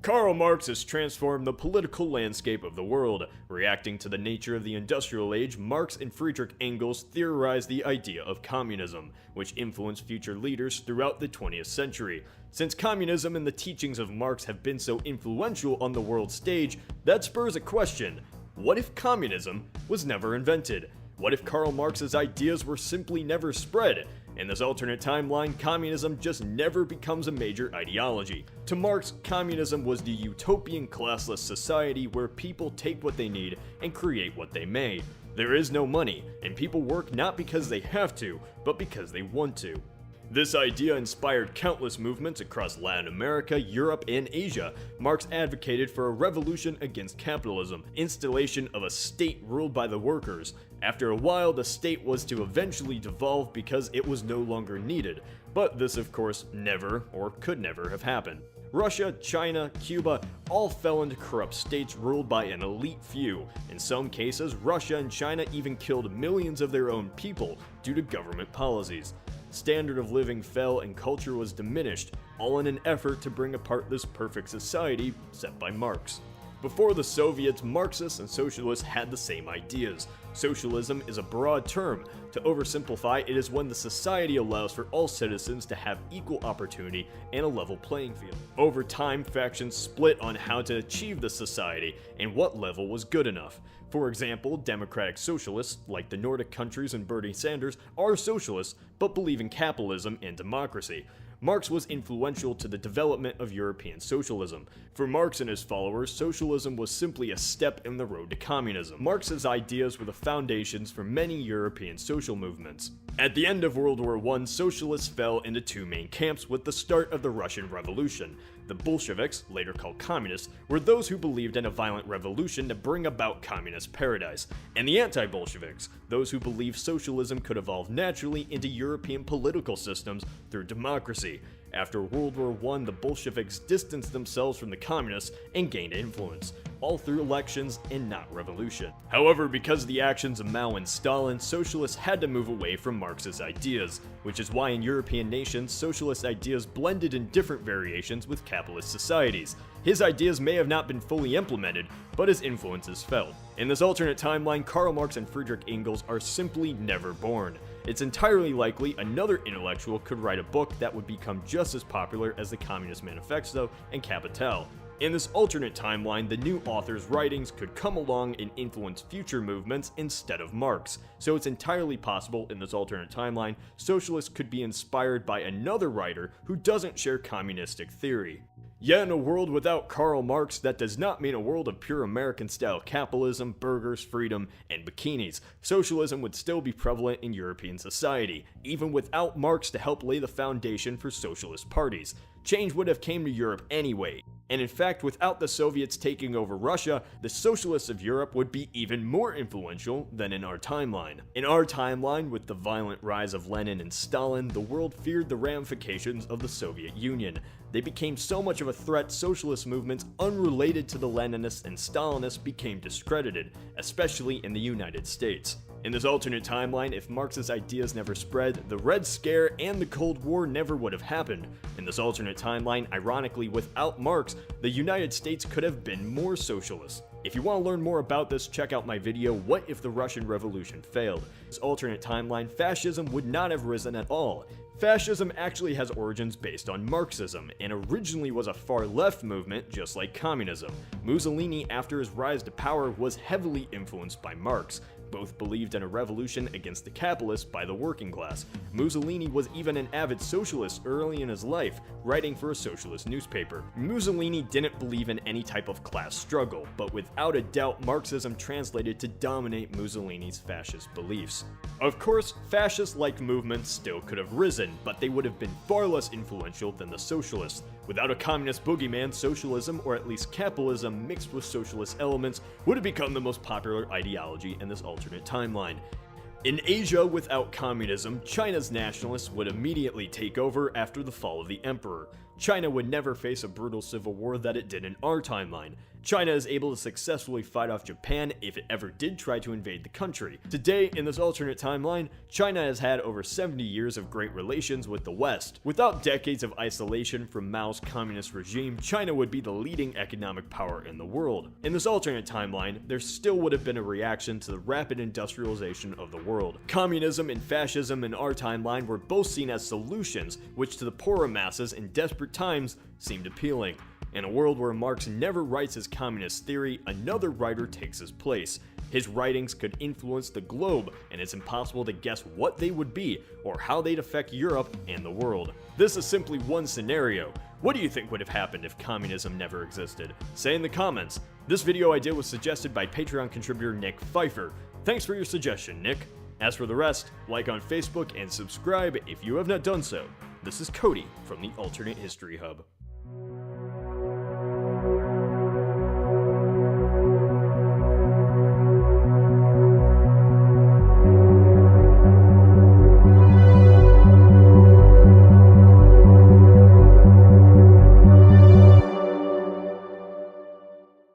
Karl Marx has transformed the political landscape of the world. Reacting to the nature of the industrial age, Marx and Friedrich Engels theorized the idea of communism, which influenced future leaders throughout the 20th century. Since communism and the teachings of Marx have been so influential on the world stage, that spurs a question: what if communism was never invented? What if Karl Marx's ideas were simply never spread? In this alternate timeline, communism just never becomes a major ideology. To Marx, communism was the utopian classless society where people take what they need and create what they may. There is no money, and people work not because they have to, but because they want to. This idea inspired countless movements across Latin America, Europe, and Asia. Marx advocated for a revolution against capitalism, installation of a state ruled by the workers. After a while, the state was to eventually devolve because it was no longer needed, but this of course never, or could never, have happened. Russia, China, Cuba all fell into corrupt states ruled by an elite few. In some cases, Russia and China even killed millions of their own people due to government policies. Standard of living fell and culture was diminished, all in an effort to bring apart this perfect society set by Marx. Before the Soviets, Marxists and socialists had the same ideas. Socialism is a broad term. To oversimplify, it is when the society allows for all citizens to have equal opportunity and a level playing field. Over time, factions split on how to achieve the society and what level was good enough. For example, democratic socialists, like the Nordic countries and Bernie Sanders, are socialists but believe in capitalism and democracy. Marx was influential to the development of European socialism. For Marx and his followers, socialism was simply a step in the road to communism. Marx's ideas were the foundations for many European social movements. At the end of World War I, socialists fell into two main camps with the start of the Russian Revolution. The Bolsheviks, later called communists, were those who believed in a violent revolution to bring about communist paradise, and the anti-Bolsheviks, those who believed socialism could evolve naturally into European political systems through democracy. After World War I, the Bolsheviks distanced themselves from the communists and gained influence, all through elections and not revolution. However, because of the actions of Mao and Stalin, socialists had to move away from Marx's ideas, which is why in European nations, socialist ideas blended in different variations with capitalist societies. His ideas may have not been fully implemented, but his influence is felt. In this alternate timeline, Karl Marx and Friedrich Engels are simply never born. It's entirely likely another intellectual could write a book that would become just as popular as the Communist Manifesto and Capital. In this alternate timeline, the new author's writings could come along and influence future movements instead of Marx, so it's entirely possible in this alternate timeline, socialists could be inspired by another writer who doesn't share communistic theory. Yet in a world without Karl Marx, that does not mean a world of pure American-style capitalism, burgers, freedom, and bikinis. Socialism would still be prevalent in European society, even without Marx to help lay the foundation for socialist parties. Change would have came to Europe anyway. And in fact, without the Soviets taking over Russia, the socialists of Europe would be even more influential than in our timeline. In our timeline, with the violent rise of Lenin and Stalin, the world feared the ramifications of the Soviet Union. They became so much of a threat, socialist movements unrelated to the Leninists and Stalinists became discredited, especially in the United States. In this alternate timeline, if Marx's ideas never spread, the Red Scare and the Cold War never would have happened. In this alternate timeline, ironically, without Marx, the United States could have been more socialist. If you want to learn more about this, check out my video, What If the Russian Revolution Failed? In this alternate timeline, fascism would not have risen at all. Fascism actually has origins based on Marxism, and originally was a far-left movement just like communism. Mussolini, after his rise to power, was heavily influenced by Marx. Both believed in a revolution against the capitalists by the working class. Mussolini was even an avid socialist early in his life, writing for a socialist newspaper. Mussolini didn't believe in any type of class struggle, but without a doubt Marxism translated to dominate Mussolini's fascist beliefs. Of course, fascist-like movements still could have risen, but they would have been far less influential than the socialists. Without a communist boogeyman, socialism, or at least capitalism mixed with socialist elements, would have become the most popular ideology in this alternate timeline. In Asia, without communism, China's nationalists would immediately take over after the fall of the emperor. China would never face a brutal civil war that it did in our timeline. China is able to successfully fight off Japan if it ever did try to invade the country. Today, in this alternate timeline, China has had over 70 years of great relations with the West. Without decades of isolation from Mao's communist regime, China would be the leading economic power in the world. In this alternate timeline, there still would have been a reaction to the rapid industrialization of the world. Communism and fascism in our timeline were both seen as solutions, which to the poorer masses in desperate times seemed appealing. In a world where Marx never writes his communist theory, another writer takes his place. His writings could influence the globe, and it's impossible to guess what they would be or how they'd affect Europe and the world. This is simply one scenario. What do you think would have happened if communism never existed? Say in the comments. This video idea was suggested by Patreon contributor Nick Pfeiffer. Thanks for your suggestion, Nick. As for the rest, like on Facebook and subscribe if you have not done so. This is Cody from the Alternate History Hub.